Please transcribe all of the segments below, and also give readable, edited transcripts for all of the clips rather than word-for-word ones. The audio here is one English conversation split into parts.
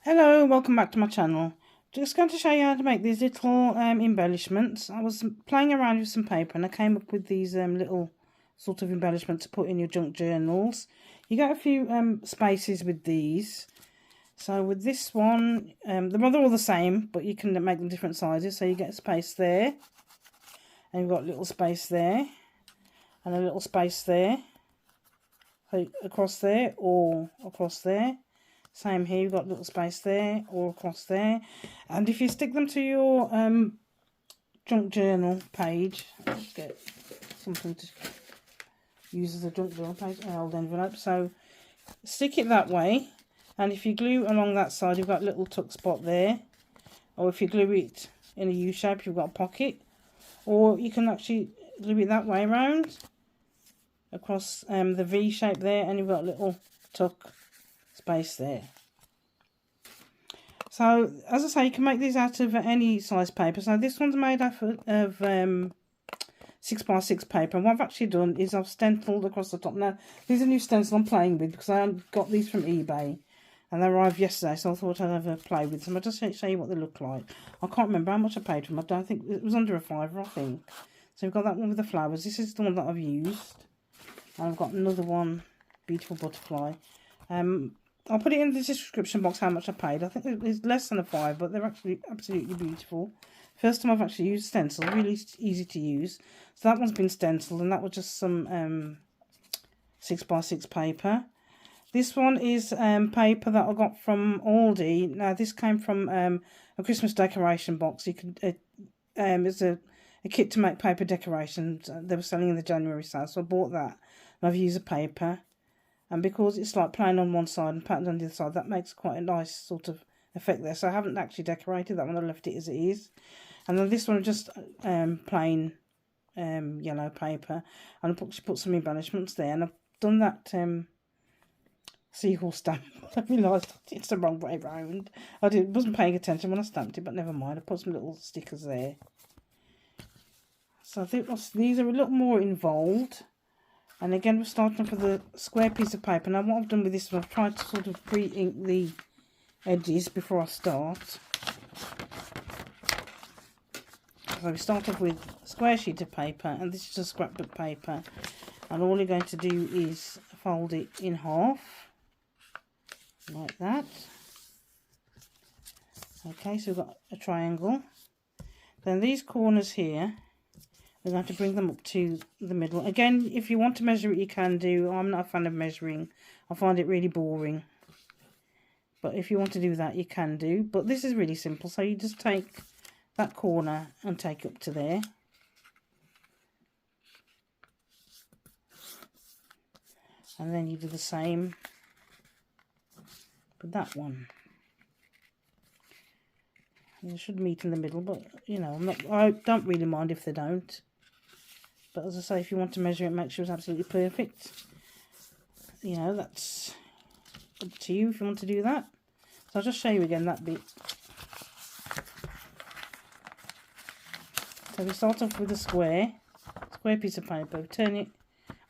Hello, welcome back to my channel. Just going to show you how to make these little embellishments. I was playing around with some paper and I came up with these little sort of embellishments to put in your junk journals. You get a few spaces with these. So with this one, they're all the same, but you can make them different sizes. So you get a space there, and you've got a little space there, and a little space there, so across there or across there. Same here, you've got a little space there or across there. And if you stick them to your junk journal page, let's get something to use as a junk journal page, an old envelope. So stick it that way, and if you glue along that side, you've got a little tuck spot there. Or if you glue it in a U shape, you've got a pocket. Or you can actually glue it that way around across the V shape there, and you've got a little tuck space there. So as I say, you can make these out of any size paper. So this one's made out of 6x6 paper, and what I've actually done is I've stenciled across the top. Now these are new stencils I'm playing with because I got these from eBay and they arrived yesterday, so I thought I'd have a play with them. I'll just show you what they look like. I can't remember how much I paid for them. I don't think it was under £5, I think. So we've got that one with the flowers. This is the one that I've used, and I've got another one, beautiful butterfly. I'll put it in the description box how much I paid. I think it's less than £5, but they're actually absolutely beautiful. First time I've actually used stencil, really easy to use. So that one's been stenciled, and that was just some 6x6 paper. This one is paper that I got from Aldi. Now this came from a Christmas decoration box. You can it's a kit to make paper decorations. They were selling in the January sale, so I bought that. And I've used the paper. And because it's like plain on one side and patterned on the other side, that makes quite a nice sort of effect there. So I haven't actually decorated that one. I left it as it is. And then this one is just plain yellow paper. And I put some embellishments there. And I've done that seahorse stamp. I realised it's the wrong way round. Wasn't paying attention when I stamped it, but never mind. I put some little stickers there. So I think these are a little more involved. And again, we're starting off with a square piece of paper. Now what I've done with this one, I've tried to sort of pre-ink the edges before I start. So we start off with a square sheet of paper, and this is a scrapbook paper. And all you're going to do is fold it in half, like that. Okay, so we've got a triangle. Then these corners here, we're going to bring them up to the middle. Again, if you want to measure it, you can do. I'm not a fan of measuring. I find it really boring. But if you want to do that, you can do. But this is really simple. So you just take that corner and take it up to there. And then you do the same with that one. They should meet in the middle, but you know, I don't really mind if they don't. But as I say, if you want to measure it, make sure it's absolutely perfect. You know, that's up to you if you want to do that. So I'll just show you again that bit. So we start off with a square piece of paper. We turn it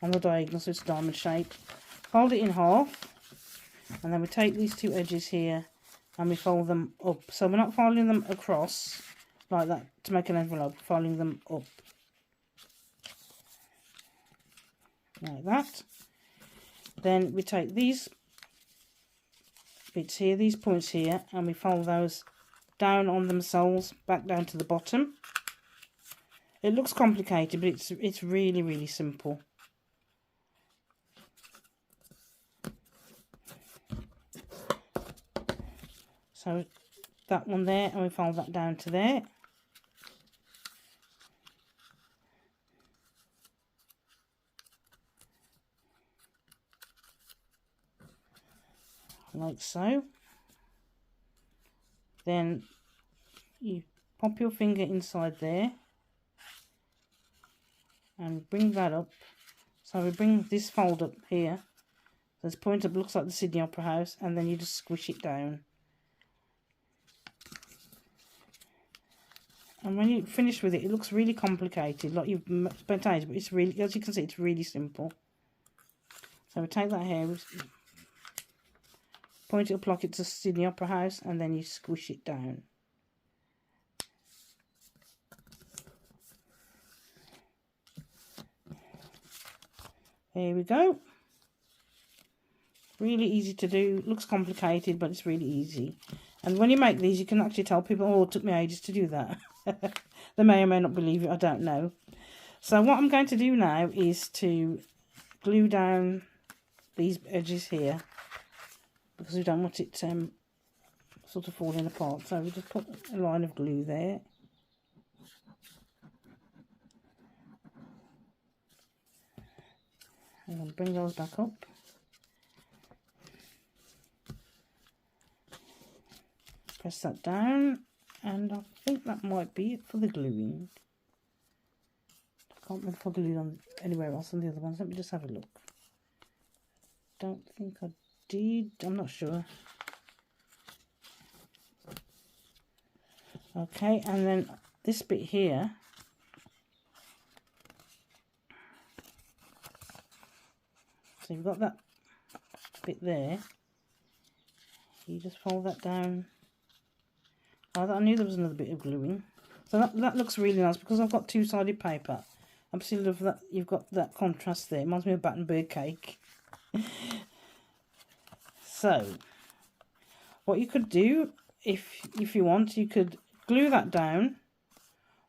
on the diagonal so it's diamond shaped. Fold it in half, and then we take these two edges here and we fold them up. So we're not folding them across like that to make an envelope, we're folding them up. Like that. Then we take these bits here, these points here, and we fold those down on themselves, back down to the bottom. It looks complicated, but it's really, really simple. So that one there, and we fold that down to there. Like so. Then you pop your finger inside there and bring that up. So we bring this fold up here. So this point up looks like the Sydney Opera House, and then you just squish it down. And when you finish with it, it looks really complicated, like you've spent ages, but it's really, as you can see, it's really simple. So we take that here, point it up like it's a Sydney Opera House, and then you squish it down. There we go. Really easy to do. Looks complicated, but it's really easy. And when you make these, you can actually tell people, oh, it took me ages to do that. They may or may not believe it, I don't know. So what I'm going to do now is to glue down these edges here, because we don't want it sort of falling apart. So we just put a line of glue there. And then bring those back up. Press that down, and I think that might be it for the gluing. I can't remember if I glued on anywhere else on the other ones. Let me just have a look. Don't think I did. I'm not sure. Okay, and then this bit here. So you've got that bit there. You just fold that down. Oh, I knew there was another bit of gluing. So that looks really nice because I've got two-sided paper. I absolutely love that you've got that contrast there. It reminds me of Battenberg cake. So, what you could do, if you want, you could glue that down,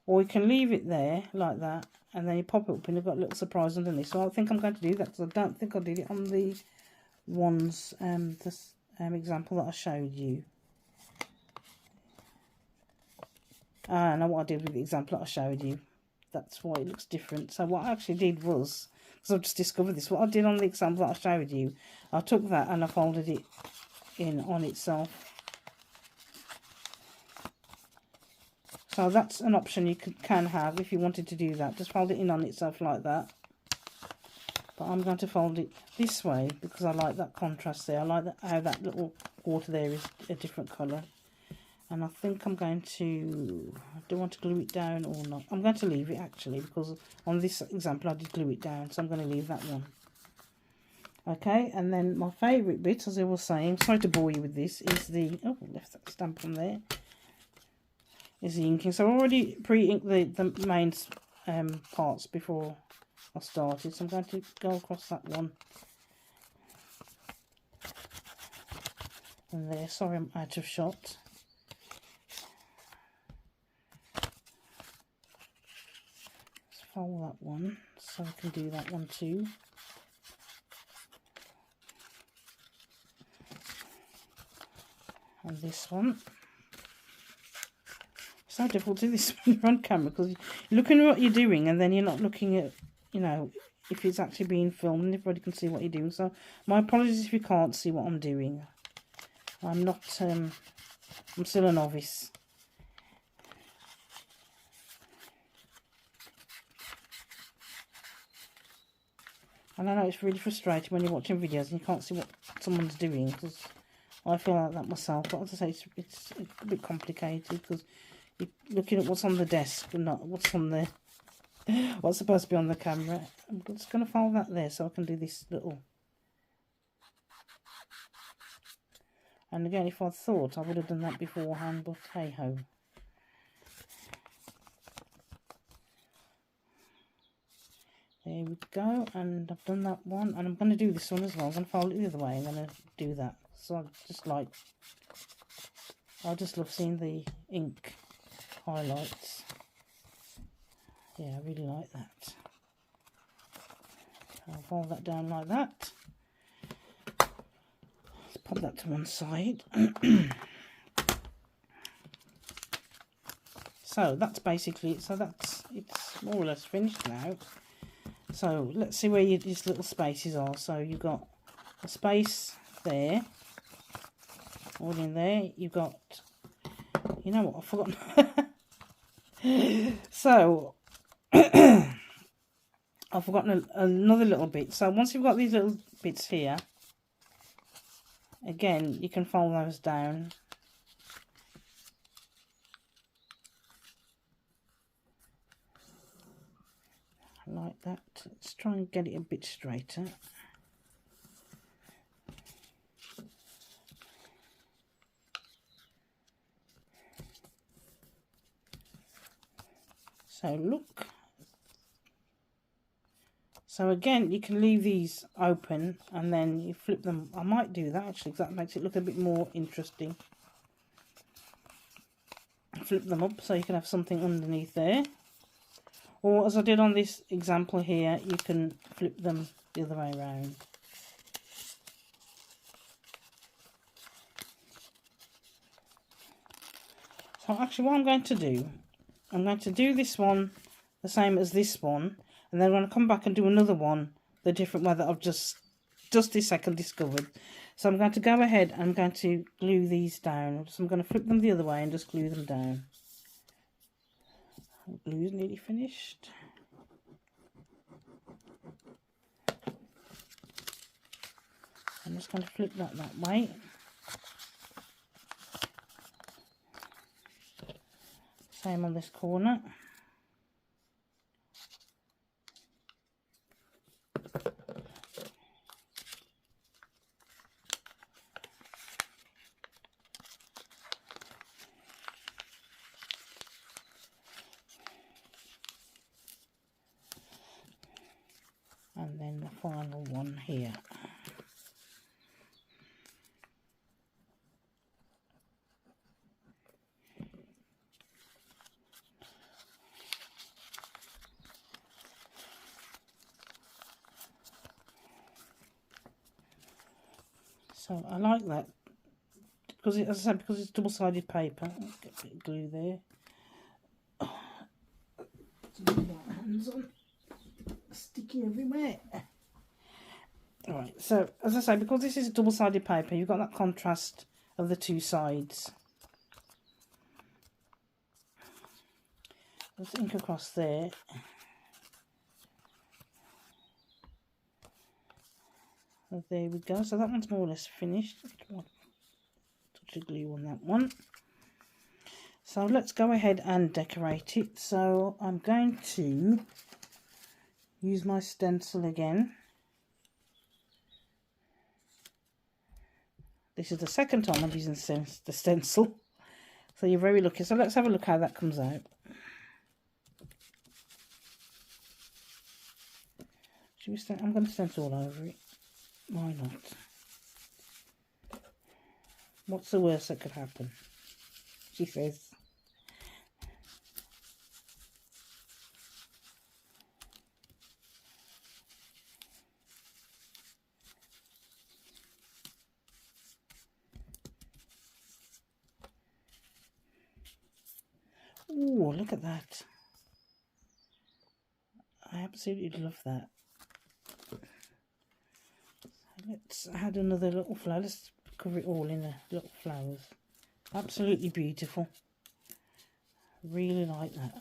or you can leave it there like that, and then you pop it up and you've got a little surprise underneath. So I think I'm going to do that because I don't think I did it on the ones, this example that I showed you. I know what I did with the example that I showed you. That's why it looks different. So what I actually did was, because I've just discovered this, what I did on the example that I showed you, I took that and I folded it in on itself. So that's an option you can have if you wanted to do that. Just fold it in on itself like that. But I'm going to fold it this way because I like that contrast there. I like how that little water there is a different colour. And I think I'm going to, do I want to glue it down or not? I'm going to leave it actually, because on this example I did glue it down, so I'm going to leave that one. Okay, and then my favourite bit, as I was saying, sorry to bore you with this, is the, oh, I left that stamp on there, is the inking. So I already pre-inked the main parts before I started, so I'm going to go across that one. And there, sorry I'm out of shot. Fold that one so I can do that one too. And this one. It's so difficult to do this when you're on camera because you're looking at what you're doing and then you're not looking at, you know, if it's actually being filmed and everybody can see what you're doing. So my apologies if you can't see what I'm doing. I'm not, I'm still a novice. And I know it's really frustrating when you're watching videos and you can't see what someone's doing, because I feel like that myself. But as I say, it's a bit complicated because you're looking at what's on the desk and not what's on the what's supposed to be on the camera. I'm just going to fold that there so I can do this little. And again, if I thought I would have done that beforehand, but hey ho. There we go, and I've done that one, and I'm going to do this one as well. I'm going to fold it the other way and then do that. So I just love seeing the ink highlights. Yeah, I really like that. I'll fold that down like that. Let's pop that to one side. So that's basically it. So it's more or less finished now. So let's see where these little spaces are. So you've got a space there, all in there. You've got, you know what, I've forgotten. So I've forgotten another little bit. So once you've got these little bits here, again, you can fold those down. Like that. Let's try and get it a bit straighter. So look. So again, you can leave these open and then you flip them. I might do that actually, because that makes it look a bit more interesting. Flip them up so you can have something underneath there. Or as I did on this example here, you can flip them the other way around. So actually what I'm going to do this one the same as this one, and then I'm going to come back and do another one the different way that I've just this second discovered. So I'm going to go ahead and I'm going to glue these down. So I'm going to flip them the other way and just glue them down. Glue is nearly finished. I'm just going to flip that way. Same on this corner. And then the final one here. So I like that because as I said, because it's double-sided paper. Let's get a bit of glue there. Oh, hands on. Sticky everywhere. Alright, so as I say, because this is a double-sided paper, you've got that contrast of the two sides. Just ink across there. So there we go. So that one's more or less finished. Touch of glue on that one. So let's go ahead and decorate it. So I'm going to use my stencil again. This is the second time I'm using the stencil. So you're very lucky. So let's have a look how that comes out. I'm going to stencil all over it. Why not? What's the worst that could happen? She says. Oh, look at that. I absolutely love that. Let's add another little flower. Let's cover it all in little flowers. Absolutely beautiful. Really like that.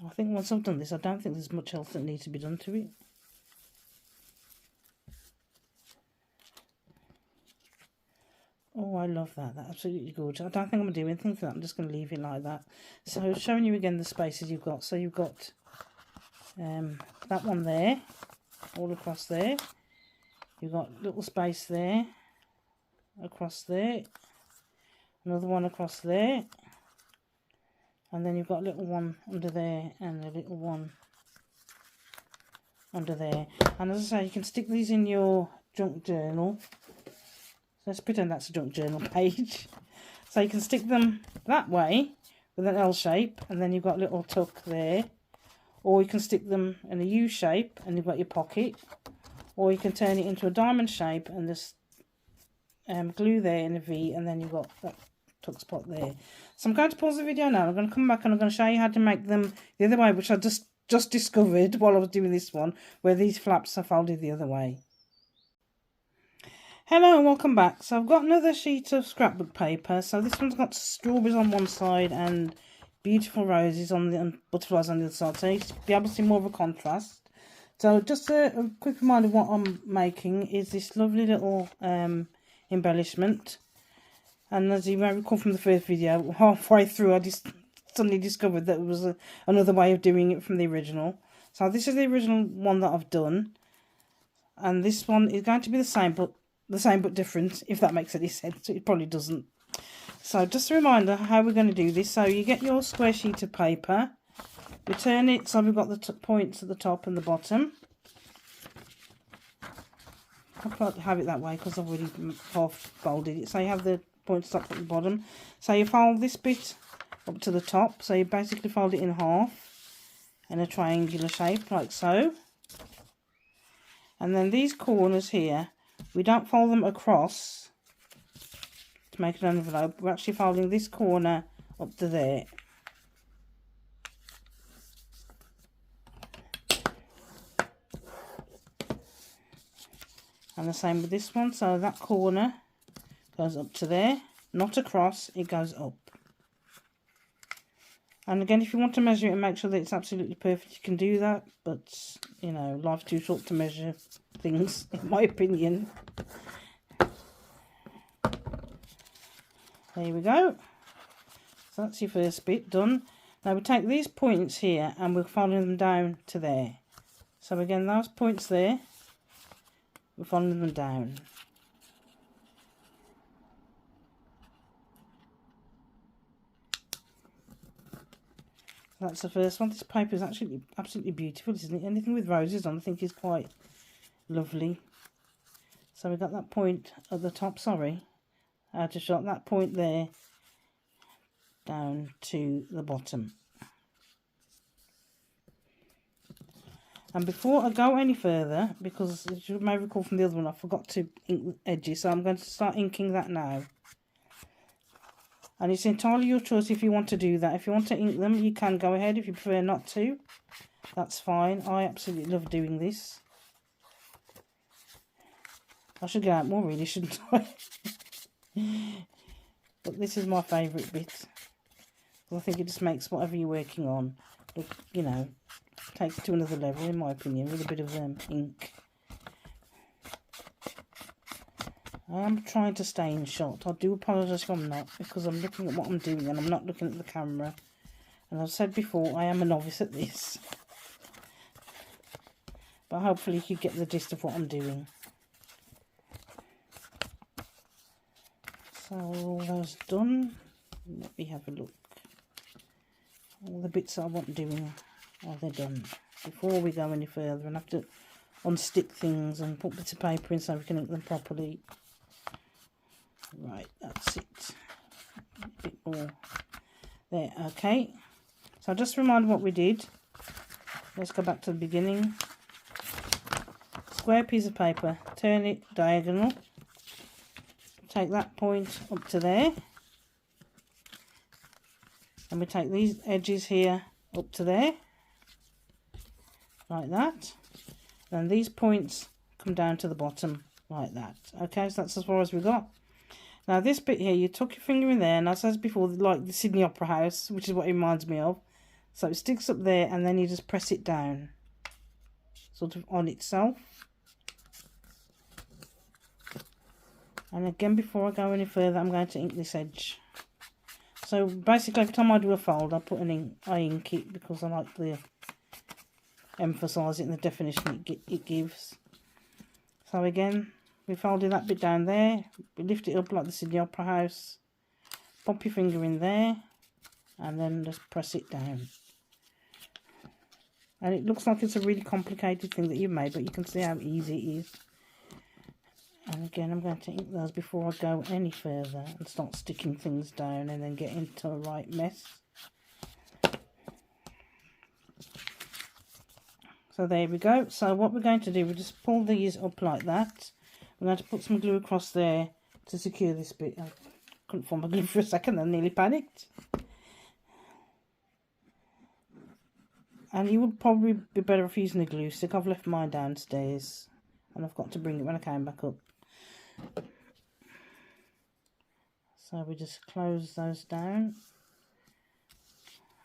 I think once I've done this, I don't think there's much else that needs to be done to it. Oh, I love that. That's absolutely gorgeous. I don't think I'm going to do anything for that. I'm just going to leave it like that. So showing you again the spaces you've got. So you've got that one there, all across there. You've got little space there, across there, another one across there, and then you've got a little one under there and a little one under there. And as I say, you can stick these in your junk journal. Let's pretend that's a junk journal page. So you can stick them that way with an L shape, and then you've got a little tuck there. Or you can stick them in a U shape and you've got your pocket. Or you can turn it into a diamond shape and just glue there in a V, and then you've got that tuck spot there. So I'm going to pause the video now. I'm going to come back and I'm going to show you how to make them the other way, which I just discovered while I was doing this one, where these flaps are folded the other way. Hello and welcome back. So I've got another sheet of scrapbook paper. So this one's got strawberries on one side and beautiful roses on the and butterflies on the other side. So you should be able to see more of a contrast. So just a quick reminder of what I'm making is this lovely little embellishment. And as you may recall from the first video, halfway through I just suddenly discovered that it was another way of doing it from the original. So this is the original one that I've done. And this one is going to be the same but different, if that makes any sense. It probably doesn't. So just a reminder how we're going to do this. So you get your square sheet of paper, we turn it so we've got the points at the top and the bottom. I'll probably have it that way because I've already half folded it. So you have the points top at the bottom. So you fold this bit up to the top. So you basically fold it in half in a triangular shape like so. And then these corners here, we don't fold them across to make an envelope. We're actually folding this corner up to there. And the same with this one. So that corner goes up to there, not across, it goes up. And again, if you want to measure it and make sure that it's absolutely perfect, you can do that. But, you know, life's too short to measure things, in my opinion. There we go. So that's your first bit done. Now we take these points here and we're folding them down to there. So again, those points there, we're folding them down. That's the first one. This paper is actually absolutely beautiful, isn't it? Anything with roses on I think is quite lovely. So we've got that point at the top, sorry. I had to shot that point there down to the bottom. And before I go any further, because as you may recall from the other one, I forgot to ink the edges, so I'm going to start inking that now. And it's entirely your choice if you want to do that. If you want to ink them, you can go ahead. If you prefer not to, that's fine. I absolutely love doing this. I should get out more really, shouldn't I? But this is my favourite bit. I think it just makes whatever you're working on look, you know, takes it to another level in my opinion with a bit of ink. I am trying to stay in shot. I do apologise if I'm not, because I'm looking at what I'm doing and I'm not looking at the camera. And I've said before, I am a novice at this. But hopefully you get the gist of what I'm doing. So all those done. Let me have a look. All the bits that I want doing, are they done? Before we go any further, and have to unstick things and put bits of paper in so we can ink them properly. Right, that's it. A bit more there. Okay, so just remind what we did. Let's go back to the beginning. Square piece of paper, turn it diagonal, take that point up to there, and we take these edges here up to there like that, and these points come down to the bottom like that. Okay, so that's as far as we got. Now this bit here, you tuck your finger in there, and as I said before, like the Sydney Opera House, which is what it reminds me of. So it sticks up there, and then you just press it down, sort of on itself. And again, before I go any further, I'm going to ink this edge. So basically, every time I do a fold, I put I ink it because I like to emphasise it in the definition it gives. So again, we folded that bit down there, we lift it up like the Sydney Opera House, pop your finger in there, and then just press it down. And it looks like it's a really complicated thing that you've made, but you can see how easy it is. And again, I'm going to ink those before I go any further and start sticking things down and then get into a right mess. So there we go. So what we're going to do, we'll just pull these up like that. I'm going to put some glue across there to secure this bit. I couldn't find my glue for a second, I nearly panicked. And you would probably be better off using a glue stick. I've left mine downstairs and I've got to bring it when I came back up. So we just close those down.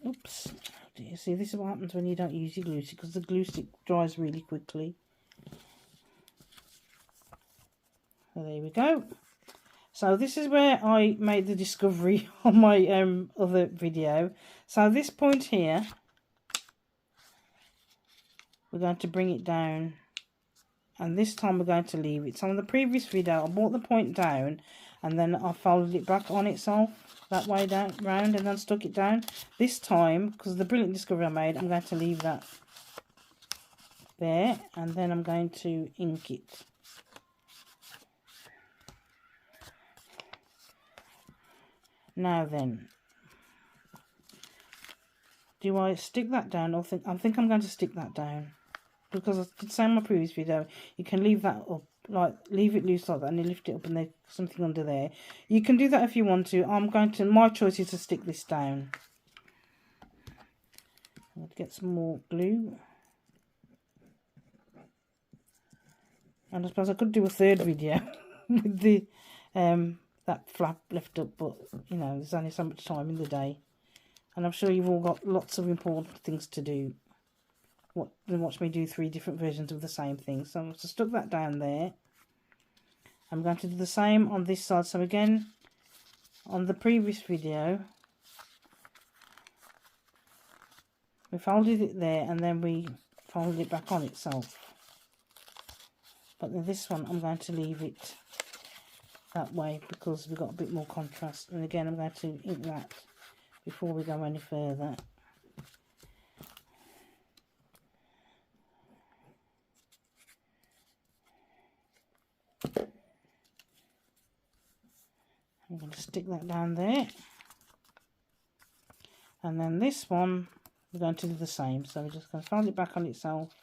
Oops. Do you see, this is what happens when you don't use your glue stick, because the glue stick dries really quickly. So there we go. So this is where I made the discovery on my other video. So this point here, we're going to bring it down, and this time we're going to leave it. So on the previous video, I brought the point down and then I folded it back on itself that way down round, and then stuck it down. This time, because of the brilliant discovery I made, I'm going to leave that there, and then I'm going to ink it. Now then, do I stick that down, or I think I'm going to stick that down, because I did say in my previous video, you can leave that up, like leave it loose like that, and you lift it up and there's something under there. You can do that if you want to. My choice is to stick this down. I'll get some more glue. And I suppose I could do a third video with the that flap left up, but you know, there's only so much time in the day, and I'm sure you've all got lots of important things to do. Watch me do 3 different versions of the same thing. So I've stuck that down there. I'm going to do the same on this side. So again, on the previous video, we folded it there and then we folded it back on itself. But then this one, I'm going to leave it that way because we've got a bit more contrast. And again, I'm going to ink that before we go any further. I'm going to stick that down there. And then this one, we're going to do the same. So we're just going to fold it back on itself.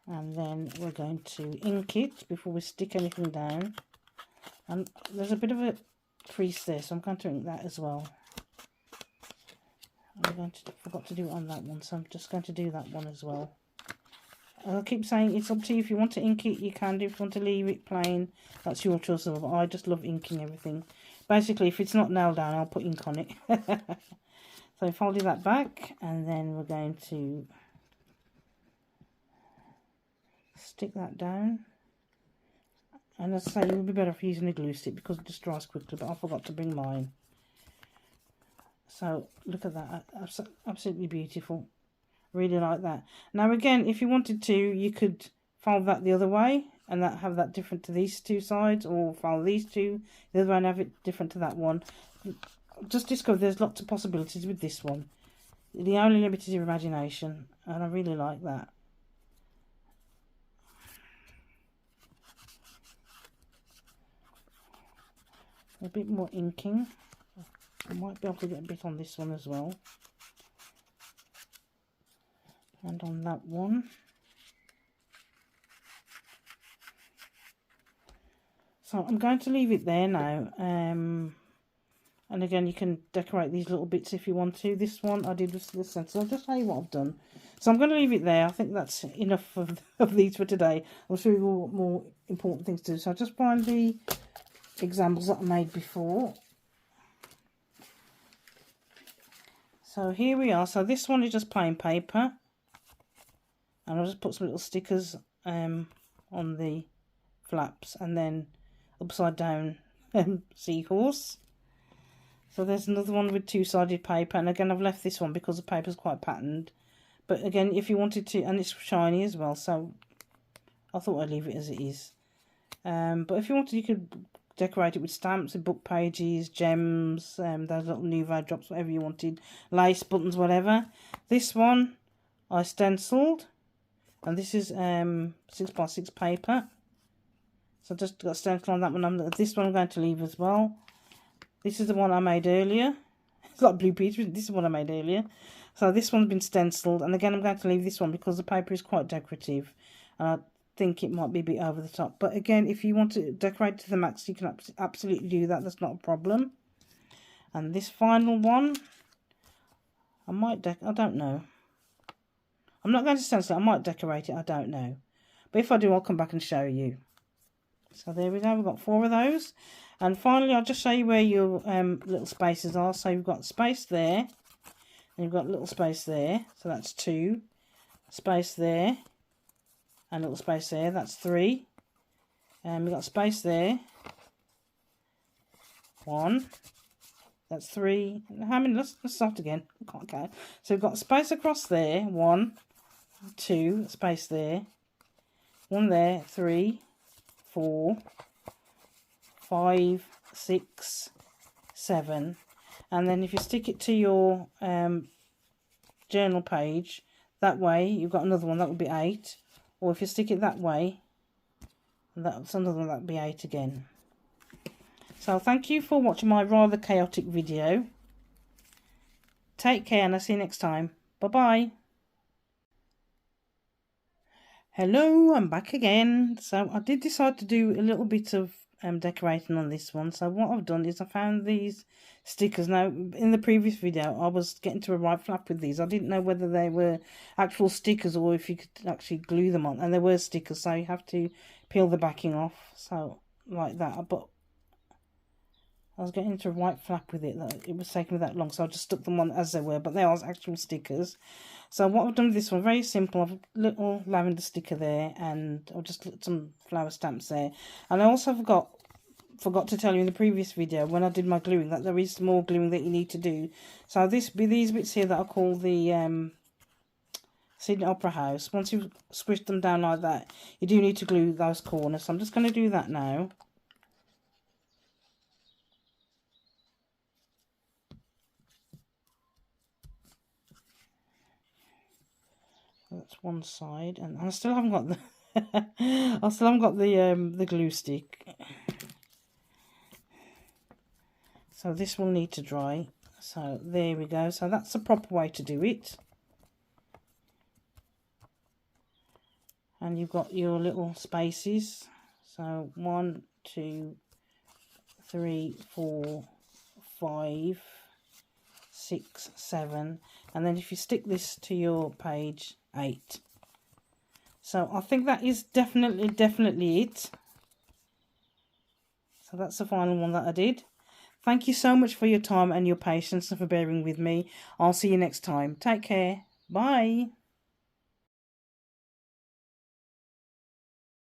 And then we're going to ink it before we stick anything down. And there's a bit of a crease there, so I'm going to ink that as well. Forgot to do it on that one, so I'm just going to do that one as well. I keep saying it's up to you. If you want to ink it, you can do. If you want to leave it plain, that's your choice. I just love inking everything. Basically, if it's not nailed down, I'll put ink on it. So folding that back, and then we're going to stick that down. And as I say, it would be better if using a glue stick because it just dries quickly, but I forgot to bring mine. So look at that, absolutely beautiful. Really like that. Now again, if you wanted to, you could fold that the other way and have that different to these 2 sides, or fold these 2 the other way and have it different to that one. Just discover there's lots of possibilities with this one. The only limit is your imagination, and I really like that. A bit more inking. I might be able to get a bit on this one as well. And on that one. So I'm going to leave it there now. And again, you can decorate these little bits if you want to. This one I did with the stencil. I'll just show you what I've done. So I'm going to leave it there. I think that's enough of these for today. I'll show you all more important things to do. So I'll just find the examples that I made before. So here we are. So this one is just plain paper. And I'll just put some little stickers on the flaps, and then upside down seahorse. So there's another one with 2-sided paper, and again I've left this one because the paper's quite patterned. But again, if you wanted to, and it's shiny as well, so I thought I'd leave it as it is. But if you wanted, you could decorate it with stamps, with book pages, gems, those little Nouveau drops, whatever you wanted, lace, buttons, whatever. This one I stenciled. And this is 6x6 paper. So I just got stencil on that one. This one I'm going to leave as well. This is the one I made earlier. It's like Blue Peter. This is what I made earlier. So this one's been stenciled. And again, I'm going to leave this one because the paper is quite decorative. And I think it might be a bit over the top. But again, if you want to decorate to the max, you can absolutely do that. That's not a problem. And this final one, I don't know. I'm not going to stencil it. I might decorate it. I don't know. But if I do, I'll come back and show you. So there we go. We've got 4 of those. And finally, I'll just show you where your little spaces are. So you've got space there. And you've got a little space there. So that's 2. Space there. And a little space there. That's 3. And we've got space there. 1. That's 3. How many? Let's start again. I can't count. So we've got space across there. 1. 2, space there, 1 there, 3, 4, 5, 6, 7, and then if you stick it to your journal page that way, you've got another one that would be 8, or if you stick it that way, that's another one that would be 8 again. So thank you for watching my rather chaotic video. Take care and I'll see you next time. Bye bye. Hello, I'm back again. So I did decide to do a little bit of decorating on this one. So what I've done is I found these stickers. Now in the previous video I was getting to a right flap with these. I didn't know whether they were actual stickers or if you could actually glue them on, and they were stickers, so you have to peel the backing off, so like that. But I was getting into a right flap with it, that it was taking me that long, so I just stuck them on as they were, but they are actual stickers. So what I've done with this one, very simple. I've a little lavender sticker there, and I've just put some flower stamps there. And I also forgot to tell you in the previous video when I did my gluing that there is more gluing that you need to do. So these bits here that I call the Sydney Opera House, once you've squished them down like that, you do need to glue those corners. So I'm just going to do that now. That's one side, and I still haven't got the I still haven't got the glue stick. So this will need to dry. So there we go. So that's the proper way to do it. And you've got your little spaces. So 1, 2, 3, 4, 5, 6, 7, and then if you stick this to your page, 8. So I think that is definitely it. So that's the final one that I did. Thank you so much for your time and your patience and for bearing with me. I'll see you next time. Take care. Bye.